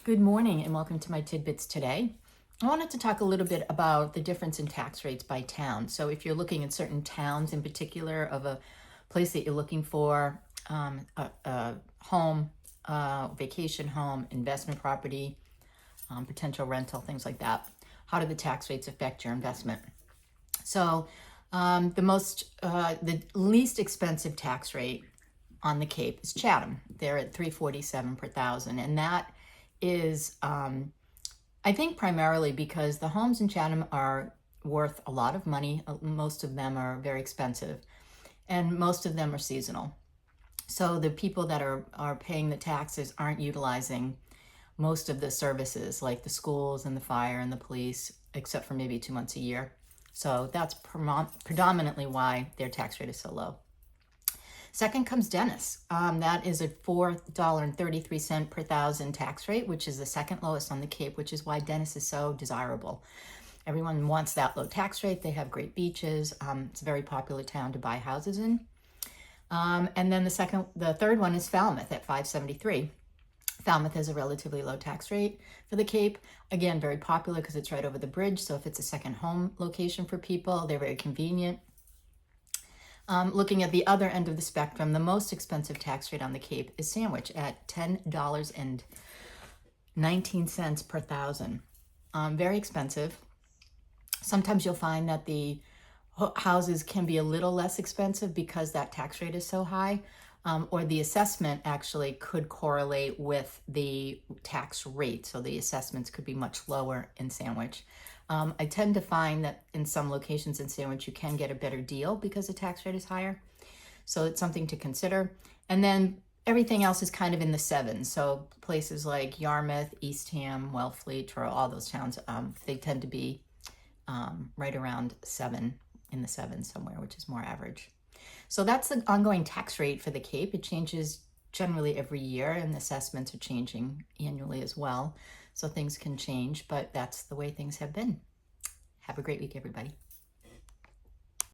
Good morning and welcome to my Tidbits today. I wanted to talk a little bit about the difference in tax rates by town. So if you're looking at certain towns in particular of a place that you're looking for, a home, vacation home, investment property, potential rental, things like that, how do the tax rates affect your investment? So the least expensive tax rate on the Cape is Chatham. They're at $347 per thousand, and that is, I think, primarily because the homes in Chatham are worth a lot of money. Most of them are very expensive, and most of them are seasonal. So the people that are paying the taxes aren't utilizing most of the services like the schools and the fire and the police, except for maybe 2 months a year. So that's predominantly why their tax rate is so low. Second comes dentists. That is a $4.33 per thousand tax rate, which is the second lowest on the Cape, which is why dentists is so desirable. Everyone wants that low tax rate. They have great beaches. It's a very popular town to buy houses in. And then the third one is Falmouth at $573. Falmouth has a relatively low tax rate for the Cape. Again, very popular because it's right over the bridge. So if it's a second home location for people, they're very convenient. Looking at the other end of the spectrum, the most expensive tax rate on the Cape is Sandwich at $10.19 per thousand. Very expensive. Sometimes you'll find that the houses can be a little less expensive because that tax rate is so high, or the assessment actually could correlate with the tax rate. So the assessments could be much lower in Sandwich. I tend to find that in some locations in Sandwich, you can get a better deal because the tax rate is higher. So it's something to consider. And then everything else is kind of in the sevens. So places like Yarmouth, Eastham, Wellfleet, or all those towns, they tend to be right around in the sevens somewhere, which is more average. So that's the ongoing tax rate for the Cape. It changes generally every year, and the assessments are changing annually as well. So things can change, but that's the way things have been. Have a great week, everybody.